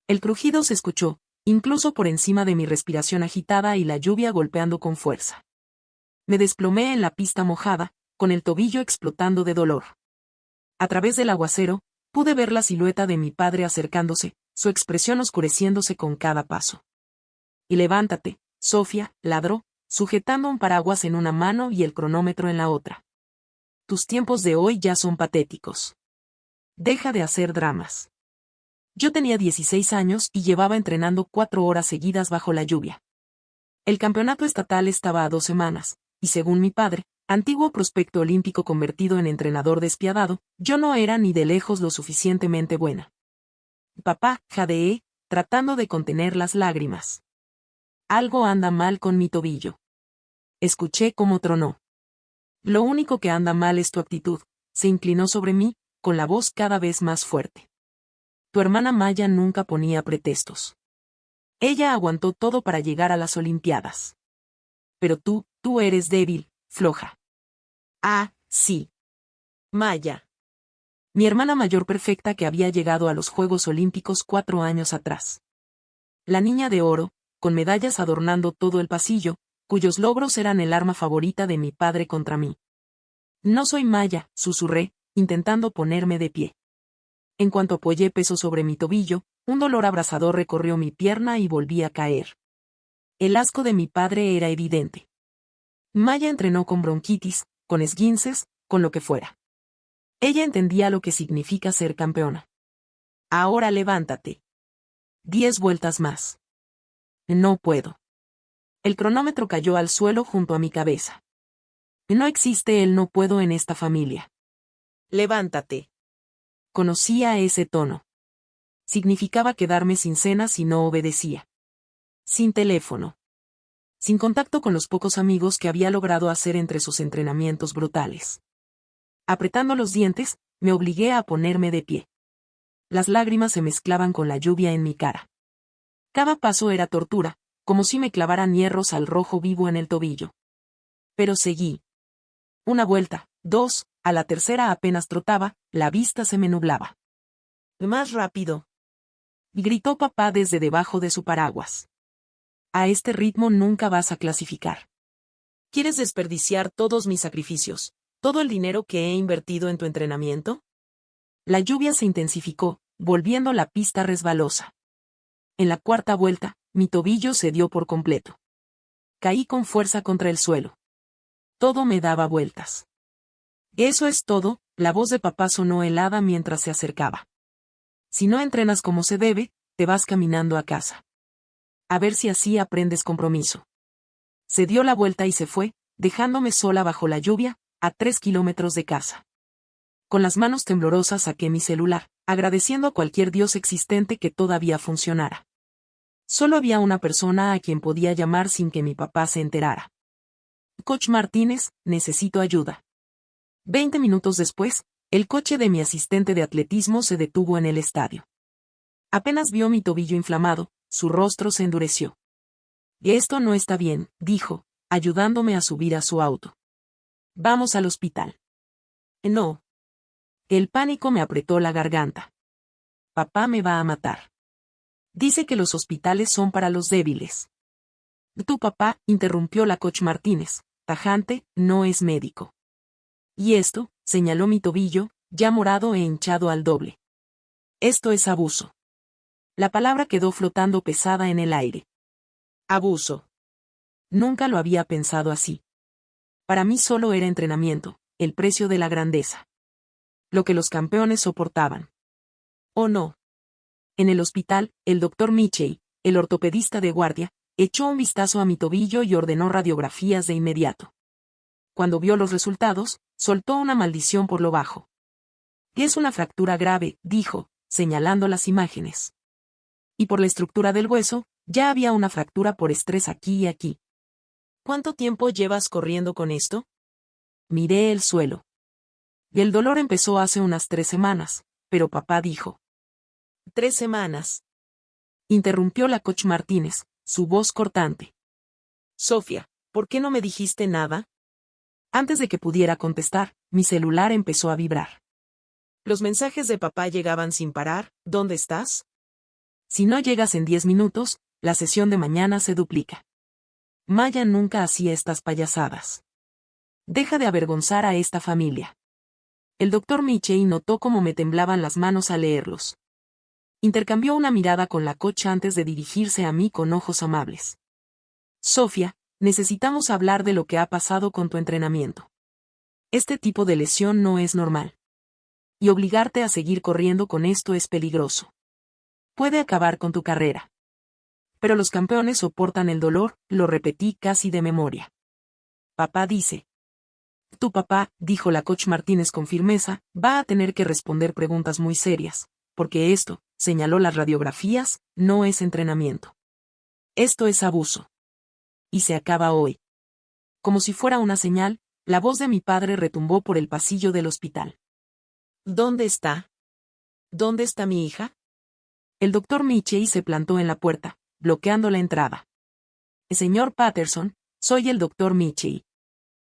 El crujido se escuchó, incluso por encima de mi respiración agitada y la lluvia golpeando con fuerza. Me desplomé en la pista mojada, con el tobillo explotando de dolor. A través del aguacero, pude ver la silueta de mi padre acercándose, su expresión oscureciéndose con cada paso. Y levántate, Sofía, ladró, sujetando un paraguas en una mano y el cronómetro en la otra. Tus tiempos de hoy ya son patéticos. Deja de hacer dramas. Yo tenía 16 años y llevaba entrenando 4 horas seguidas bajo la lluvia. El campeonato estatal estaba a 2 semanas, y según mi padre, antiguo prospecto olímpico convertido en entrenador despiadado, yo no era ni de lejos lo suficientemente buena. Papá, jadeé, tratando de contener las lágrimas. Algo anda mal con mi tobillo. Escuché cómo tronó. Lo único que anda mal es tu actitud, se inclinó sobre mí, con la voz cada vez más fuerte. Tu hermana Maya nunca ponía pretextos. Ella aguantó todo para llegar a las Olimpiadas. Pero tú eres débil, floja. Ah, sí. Maya. Mi hermana mayor perfecta que había llegado a los Juegos Olímpicos 4 años atrás. La niña de oro, con medallas adornando todo el pasillo, cuyos logros eran el arma favorita de mi padre contra mí. No soy Maya, susurré, intentando ponerme de pie. En cuanto apoyé peso sobre mi tobillo, un dolor abrasador recorrió mi pierna y volví a caer. El asco de mi padre era evidente. Maya entrenó con bronquitis, con esguinces, con lo que fuera. Ella entendía lo que significa ser campeona. Ahora levántate. 10 vueltas más. No puedo. El cronómetro cayó al suelo junto a mi cabeza. No existe el no puedo en esta familia. Levántate. Conocía ese tono. Significaba quedarme sin cena si no obedecía. Sin teléfono. Sin contacto con los pocos amigos que había logrado hacer entre sus entrenamientos brutales. Apretando los dientes, me obligué a ponerme de pie. Las lágrimas se mezclaban con la lluvia en mi cara. Cada paso era tortura, como si me clavaran hierros al rojo vivo en el tobillo. Pero seguí. Una vuelta, 2, a la tercera apenas trotaba, la vista se me nublaba. Más rápido. Gritó papá desde debajo de su paraguas. A este ritmo nunca vas a clasificar. ¿Quieres desperdiciar todos mis sacrificios, todo el dinero que he invertido en tu entrenamiento? La lluvia se intensificó, volviendo la pista resbalosa. En la cuarta vuelta, mi tobillo cedió por completo. Caí con fuerza contra el suelo. Todo me daba vueltas. Eso es todo, la voz de papá sonó helada mientras se acercaba. Si no entrenas como se debe, te vas caminando a casa. A ver si así aprendes compromiso. Se dio la vuelta y se fue, dejándome sola bajo la lluvia, a 3 kilómetros de casa. Con las manos temblorosas saqué mi celular, agradeciendo a cualquier dios existente que todavía funcionara. Solo había una persona a quien podía llamar sin que mi papá se enterara. Coach Martínez, necesito ayuda. 20 minutos después, el coche de mi asistente de atletismo se detuvo en el estadio. Apenas vio mi tobillo inflamado, su rostro se endureció. Esto no está bien, dijo, ayudándome a subir a su auto. Vamos al hospital. No. El pánico me apretó la garganta. Papá me va a matar. Dice que los hospitales son para los débiles. Tu papá, interrumpió la coach Martínez, tajante, no es médico. Y esto, señaló mi tobillo, ya morado e hinchado al doble. Esto es abuso. La palabra quedó flotando pesada en el aire. Abuso. Nunca lo había pensado así. Para mí solo era entrenamiento, el precio de la grandeza. Lo que los campeones soportaban. ¿O no? En el hospital, el doctor Michey, el ortopedista de guardia, echó un vistazo a mi tobillo y ordenó radiografías de inmediato. Cuando vio los resultados, soltó una maldición por lo bajo. Es una fractura grave, dijo, señalando las imágenes. Y por la estructura del hueso, ya había una fractura por estrés aquí y aquí. ¿Cuánto tiempo llevas corriendo con esto? Miré el suelo. El dolor empezó hace unas 3 semanas, pero papá dijo. 3 semanas. Interrumpió la coach Martínez, su voz cortante. Sofía, ¿por qué no me dijiste nada? Antes de que pudiera contestar, mi celular empezó a vibrar. Los mensajes de papá llegaban sin parar. ¿Dónde estás? Si no llegas en 10 minutos, la sesión de mañana se duplica. Maya nunca hacía estas payasadas. Deja de avergonzar a esta familia. El doctor Michei notó cómo me temblaban las manos al leerlos. Intercambió una mirada con la coach antes de dirigirse a mí con ojos amables. Sofía, necesitamos hablar de lo que ha pasado con tu entrenamiento. Este tipo de lesión no es normal. Y obligarte a seguir corriendo con esto es peligroso. Puede acabar con tu carrera. Pero los campeones soportan el dolor, lo repetí casi de memoria. Papá dice. Tu papá, dijo la coach Martínez con firmeza, va a tener que responder preguntas muy serias, porque esto, señaló las radiografías, no es entrenamiento. Esto es abuso. Y se acaba hoy. Como si fuera una señal, la voz de mi padre retumbó por el pasillo del hospital. ¿Dónde está? ¿Dónde está mi hija? El doctor Michei se plantó en la puerta, bloqueando la entrada. Señor Patterson, soy el doctor Michei.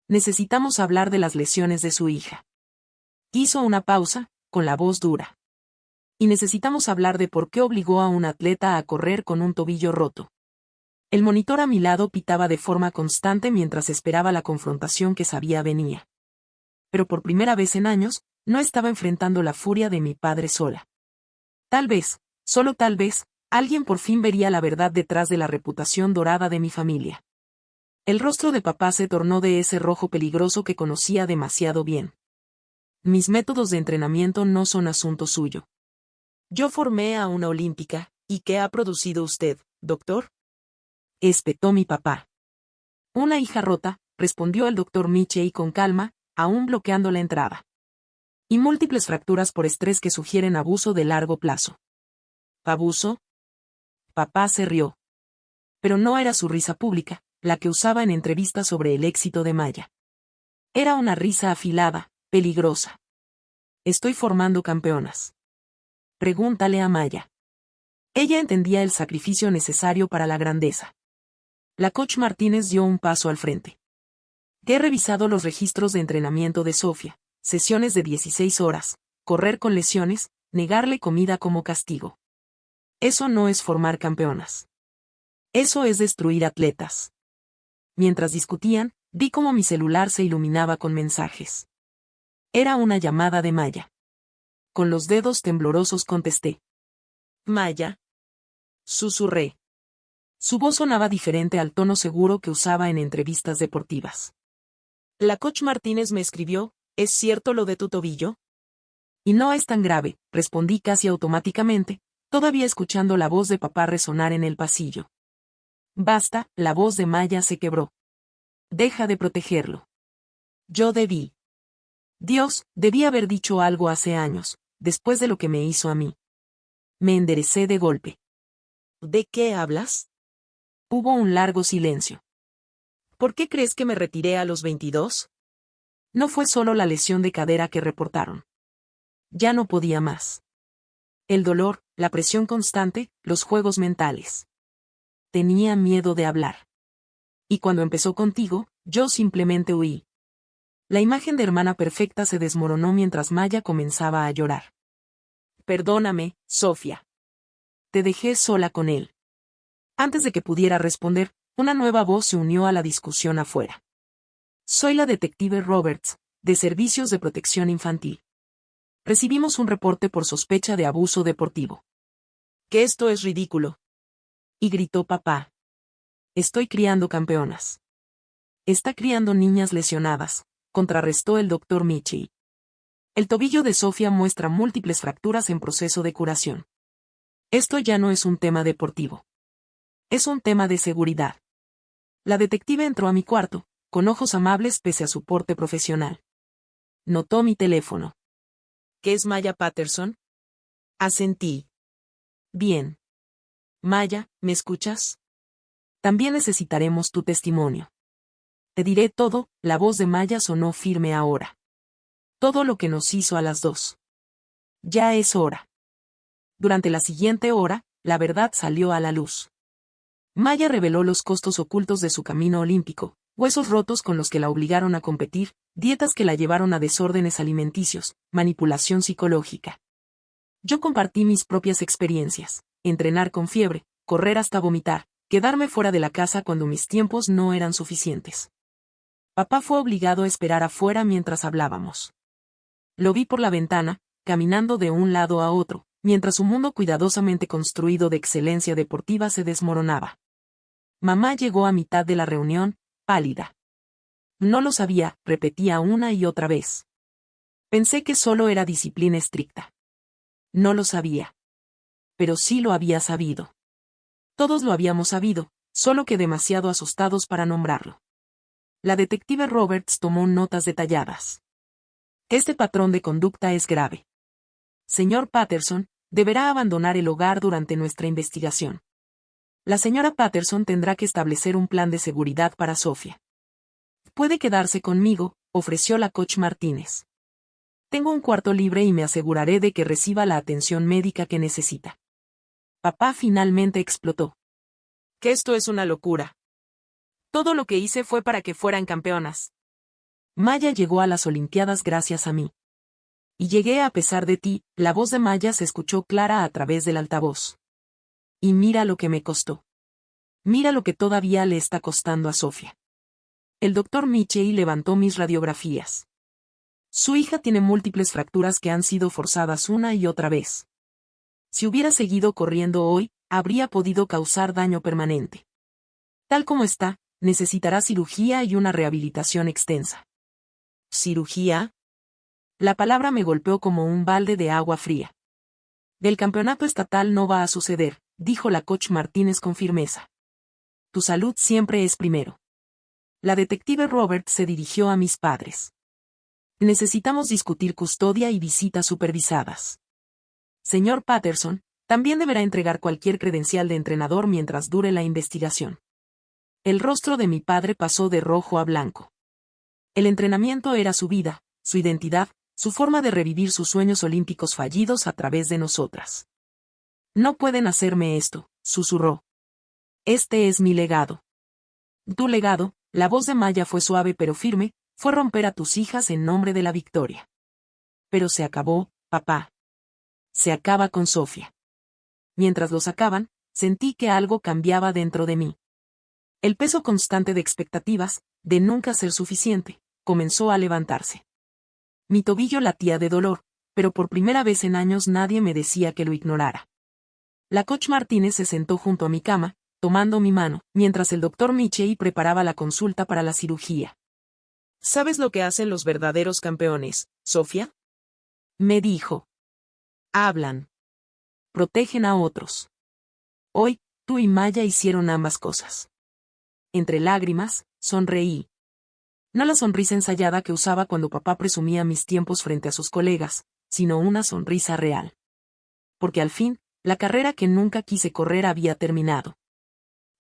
Necesitamos hablar de las lesiones de su hija. Hizo una pausa, con la voz dura. Y necesitamos hablar de por qué obligó a un atleta a correr con un tobillo roto. El monitor a mi lado pitaba de forma constante mientras esperaba la confrontación que sabía venía. Pero por primera vez en años, no estaba enfrentando la furia de mi padre sola. Tal vez, solo tal vez, alguien por fin vería la verdad detrás de la reputación dorada de mi familia. El rostro de papá se tornó de ese rojo peligroso que conocía demasiado bien. Mis métodos de entrenamiento no son asunto suyo. Yo formé a una olímpica, ¿y qué ha producido usted, doctor? Espetó mi papá. Una hija rota, respondió el doctor Michei con calma, aún bloqueando la entrada. Y múltiples fracturas por estrés que sugieren abuso de largo plazo. ¿Abuso? Papá se rió. Pero no era su risa pública, la que usaba en entrevistas sobre el éxito de Maya. Era una risa afilada, peligrosa. Estoy formando campeonas. Pregúntale a Maya. Ella entendía el sacrificio necesario para la grandeza. La coach Martínez dio un paso al frente. He revisado los registros de entrenamiento de Sofía, sesiones de 16 horas, correr con lesiones, negarle comida como castigo. Eso no es formar campeonas. Eso es destruir atletas. Mientras discutían, vi cómo mi celular se iluminaba con mensajes. Era una llamada de Maya. Con los dedos temblorosos contesté. Maya. Susurré. Su voz sonaba diferente al tono seguro que usaba en entrevistas deportivas. La coach Martínez me escribió, ¿es cierto lo de tu tobillo? Y no es tan grave, respondí casi automáticamente, todavía escuchando la voz de papá resonar en el pasillo. Basta, la voz de Maya se quebró. Deja de protegerlo. Yo debí. Dios, debí haber dicho algo hace años, después de lo que me hizo a mí. Me enderecé de golpe. ¿De qué hablas? Hubo un largo silencio. ¿Por qué crees que me retiré a los 22? No fue solo la lesión de cadera que reportaron. Ya no podía más. El dolor, la presión constante, los juegos mentales. Tenía miedo de hablar. Y cuando empezó contigo, yo simplemente huí. La imagen de hermana perfecta se desmoronó mientras Maya comenzaba a llorar. Perdóname, Sofía. Te dejé sola con él. Antes de que pudiera responder, una nueva voz se unió a la discusión afuera. Soy la detective Roberts, de Servicios de Protección Infantil. Recibimos un reporte por sospecha de abuso deportivo. Que esto es ridículo. Y gritó papá. Estoy criando campeonas. Está criando niñas lesionadas, contrarrestó el doctor Michei. El tobillo de Sofía muestra múltiples fracturas en proceso de curación. Esto ya no es un tema deportivo. Es un tema de seguridad. La detective entró a mi cuarto, con ojos amables pese a su porte profesional. Notó mi teléfono. ¿Qué es Maya Patterson? Asentí. Bien. Maya, ¿me escuchas? También necesitaremos tu testimonio. Te diré todo, la voz de Maya sonó firme ahora. Todo lo que nos hizo a las dos. Ya es hora. Durante la siguiente hora, la verdad salió a la luz. Maya reveló los costos ocultos de su camino olímpico, huesos rotos con los que la obligaron a competir, dietas que la llevaron a desórdenes alimenticios, manipulación psicológica. Yo compartí mis propias experiencias, entrenar con fiebre, correr hasta vomitar, quedarme fuera de la casa cuando mis tiempos no eran suficientes. Papá fue obligado a esperar afuera mientras hablábamos. Lo vi por la ventana, caminando de un lado a otro, mientras su mundo cuidadosamente construido de excelencia deportiva se desmoronaba. Mamá llegó a mitad de la reunión, pálida. No lo sabía, repetía una y otra vez. Pensé que solo era disciplina estricta. No lo sabía. Pero sí lo había sabido. Todos lo habíamos sabido, solo que demasiado asustados para nombrarlo. La detective Roberts tomó notas detalladas. Este patrón de conducta es grave. Señor Patterson, deberá abandonar el hogar durante nuestra investigación. La señora Patterson tendrá que establecer un plan de seguridad para Sofía. Puede quedarse conmigo, ofreció la coach Martínez. Tengo un cuarto libre y me aseguraré de que reciba la atención médica que necesita. Papá finalmente explotó. Que esto es una locura. Todo lo que hice fue para que fueran campeonas. Maya llegó a las Olimpiadas gracias a mí. Y llegué a pesar de ti, la voz de Maya se escuchó clara a través del altavoz. Y mira lo que me costó. Mira lo que todavía le está costando a Sofía. El doctor Michei levantó mis radiografías. Su hija tiene múltiples fracturas que han sido forzadas una y otra vez. Si hubiera seguido corriendo hoy, habría podido causar daño permanente. Tal como está, necesitará cirugía y una rehabilitación extensa. ¿Cirugía? La palabra me golpeó como un balde de agua fría. Del campeonato estatal no va a suceder, dijo la coach Martínez con firmeza. Tu salud siempre es primero. La detective Roberts se dirigió a mis padres. Necesitamos discutir custodia y visitas supervisadas. Señor Patterson, también deberá entregar cualquier credencial de entrenador mientras dure la investigación. El rostro de mi padre pasó de rojo a blanco. El entrenamiento era su vida, su identidad, su forma de revivir sus sueños olímpicos fallidos a través de nosotras. No pueden hacerme esto, susurró. Este es mi legado. Tu legado, la voz de Maya fue suave pero firme, fue romper a tus hijas en nombre de la victoria. Pero se acabó, papá. Se acaba con Sofía. Mientras lo sacaban, sentí que algo cambiaba dentro de mí. El peso constante de expectativas, de nunca ser suficiente, comenzó a levantarse. Mi tobillo latía de dolor, pero por primera vez en años nadie me decía que lo ignorara. La coach Martínez se sentó junto a mi cama, tomando mi mano, mientras el doctor Michei preparaba la consulta para la cirugía. ¿Sabes lo que hacen los verdaderos campeones, Sofía? Me dijo. Hablan. Protegen a otros. Hoy, tú y Maya hicieron ambas cosas. Entre lágrimas, sonreí. No la sonrisa ensayada que usaba cuando papá presumía mis tiempos frente a sus colegas, sino una sonrisa real. Porque al fin, la carrera que nunca quise correr había terminado.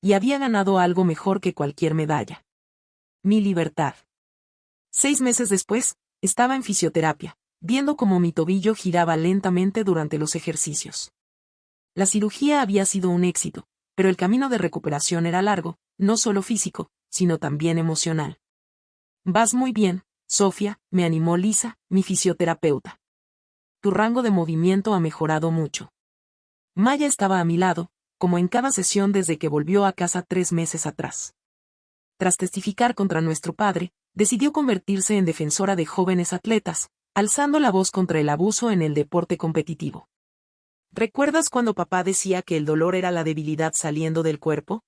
Y había ganado algo mejor que cualquier medalla. Mi libertad. 6 meses después, estaba en fisioterapia, viendo cómo mi tobillo giraba lentamente durante los ejercicios. La cirugía había sido un éxito, pero el camino de recuperación era largo, no solo físico, sino también emocional. Vas muy bien, Sofía, me animó Lisa, mi fisioterapeuta. Tu rango de movimiento ha mejorado mucho. Maya estaba a mi lado, como en cada sesión desde que volvió a casa 3 meses atrás. Tras testificar contra nuestro padre, decidió convertirse en defensora de jóvenes atletas, alzando la voz contra el abuso en el deporte competitivo. ¿Recuerdas cuando papá decía que el dolor era la debilidad saliendo del cuerpo?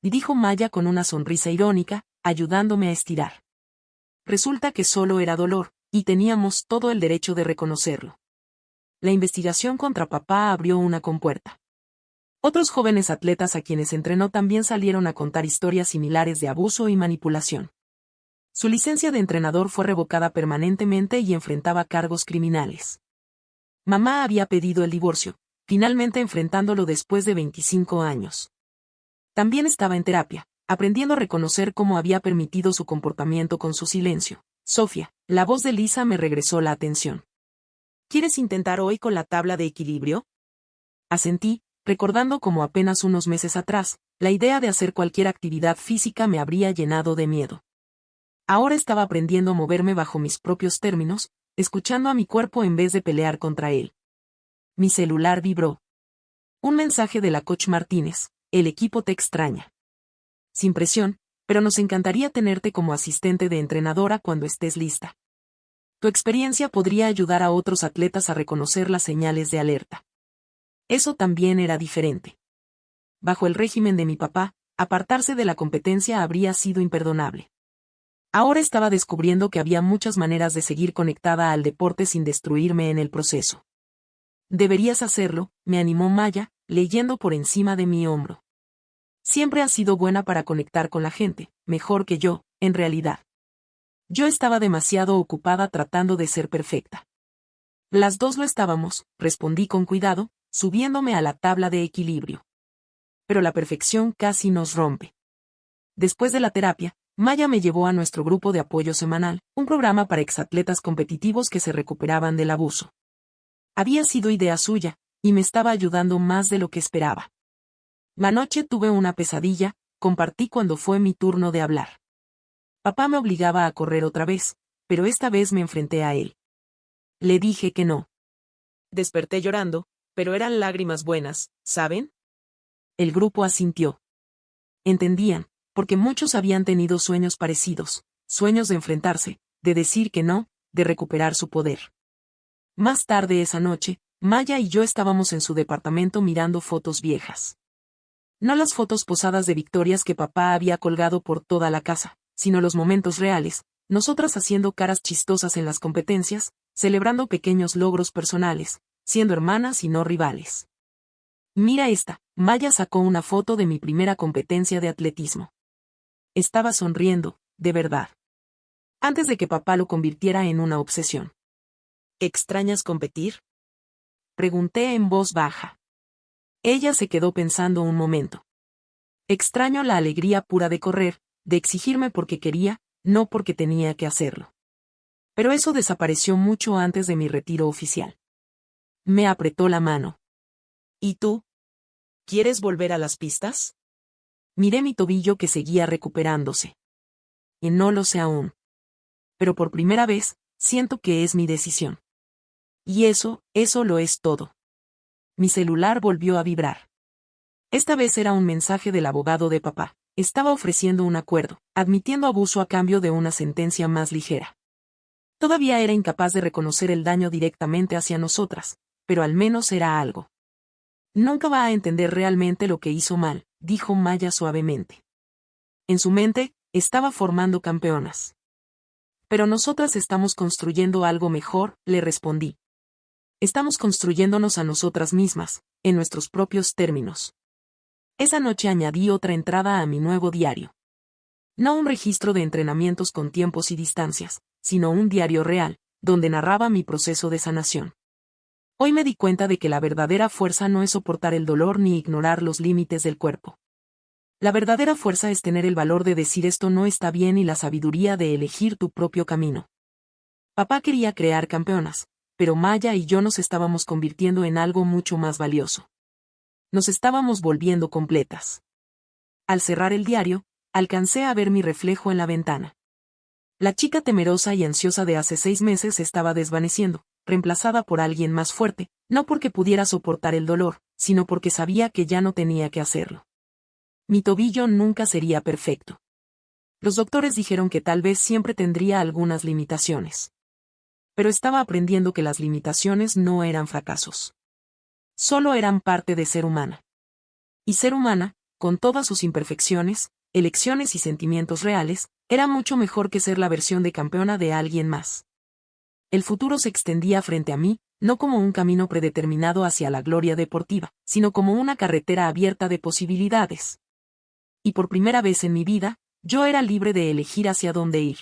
Y dijo Maya con una sonrisa irónica, ayudándome a estirar. Resulta que solo era dolor, y teníamos todo el derecho de reconocerlo. La investigación contra papá abrió una compuerta. Otros jóvenes atletas a quienes entrenó también salieron a contar historias similares de abuso y manipulación. Su licencia de entrenador fue revocada permanentemente y enfrentaba cargos criminales. Mamá había pedido el divorcio, finalmente enfrentándolo después de 25 años. También estaba en terapia, aprendiendo a reconocer cómo había permitido su comportamiento con su silencio. Sofía, la voz de Lisa me regresó la atención. ¿Quieres intentar hoy con la tabla de equilibrio? Asentí, recordando cómo apenas unos meses atrás, la idea de hacer cualquier actividad física me habría llenado de miedo. Ahora estaba aprendiendo a moverme bajo mis propios términos, escuchando a mi cuerpo en vez de pelear contra él. Mi celular vibró. Un mensaje de la coach Martínez: el equipo te extraña. Sin presión, pero nos encantaría tenerte como asistente de entrenadora cuando estés lista. Tu experiencia podría ayudar a otros atletas a reconocer las señales de alerta. Eso también era diferente. Bajo el régimen de mi papá, apartarse de la competencia habría sido imperdonable. Ahora estaba descubriendo que había muchas maneras de seguir conectada al deporte sin destruirme en el proceso. Deberías hacerlo, me animó Maya, leyendo por encima de mi hombro. Siempre has sido buena para conectar con la gente, mejor que yo, en realidad. Yo estaba demasiado ocupada tratando de ser perfecta. Las dos lo estábamos, respondí con cuidado, subiéndome a la tabla de equilibrio. Pero la perfección casi nos rompe. Después de la terapia, Maya me llevó a nuestro grupo de apoyo semanal, un programa para exatletas competitivos que se recuperaban del abuso. Había sido idea suya, y me estaba ayudando más de lo que esperaba. La noche tuve una pesadilla, compartí cuando fue mi turno de hablar. Papá me obligaba a correr otra vez, pero esta vez me enfrenté a él. Le dije que no. Desperté llorando, pero eran lágrimas buenas, ¿saben? El grupo asintió. Entendían, porque muchos habían tenido sueños parecidos, sueños de enfrentarse, de decir que no, de recuperar su poder. Más tarde esa noche, Maya y yo estábamos en su departamento mirando fotos viejas. No las fotos posadas de victorias que papá había colgado por toda la casa, sino los momentos reales, nosotras haciendo caras chistosas en las competencias, celebrando pequeños logros personales, siendo hermanas y no rivales. Mira esta, Maya sacó una foto de mi primera competencia de atletismo. Estaba sonriendo, de verdad. Antes de que papá lo convirtiera en una obsesión. ¿Extrañas competir?, pregunté en voz baja. Ella se quedó pensando un momento. Extraño la alegría pura de correr, de exigirme porque quería, no porque tenía que hacerlo. Pero eso desapareció mucho antes de mi retiro oficial. Me apretó la mano. ¿Y tú? ¿Quieres volver a las pistas? Miré mi tobillo que seguía recuperándose. Y no lo sé aún. Pero por primera vez, siento que es mi decisión. Y eso lo es todo. Mi celular volvió a vibrar. Esta vez era un mensaje del abogado de papá. Estaba ofreciendo un acuerdo, admitiendo abuso a cambio de una sentencia más ligera. Todavía era incapaz de reconocer el daño directamente hacia nosotras, pero al menos era algo. Nunca va a entender realmente lo que hizo mal, dijo Maya suavemente. En su mente, estaba formando campeonas. Pero nosotras estamos construyendo algo mejor, le respondí. Estamos construyéndonos a nosotras mismas, en nuestros propios términos. Esa noche añadí otra entrada a mi nuevo diario. No un registro de entrenamientos con tiempos y distancias, sino un diario real, donde narraba mi proceso de sanación. Hoy me di cuenta de que la verdadera fuerza no es soportar el dolor ni ignorar los límites del cuerpo. La verdadera fuerza es tener el valor de decir esto no está bien y la sabiduría de elegir tu propio camino. Papá quería crear campeonas, pero Maya y yo nos estábamos convirtiendo en algo mucho más valioso. Nos estábamos volviendo completas. Al cerrar el diario, alcancé a ver mi reflejo en la ventana. La chica temerosa y ansiosa de hace 6 meses estaba desvaneciendo, reemplazada por alguien más fuerte, no porque pudiera soportar el dolor, sino porque sabía que ya no tenía que hacerlo. Mi tobillo nunca sería perfecto. Los doctores dijeron que tal vez siempre tendría algunas limitaciones. Pero estaba aprendiendo que las limitaciones no eran fracasos. Solo eran parte de ser humana. Y ser humana, con todas sus imperfecciones, elecciones y sentimientos reales, era mucho mejor que ser la versión de campeona de alguien más. El futuro se extendía frente a mí, no como un camino predeterminado hacia la gloria deportiva, sino como una carretera abierta de posibilidades. Y por primera vez en mi vida, yo era libre de elegir hacia dónde ir.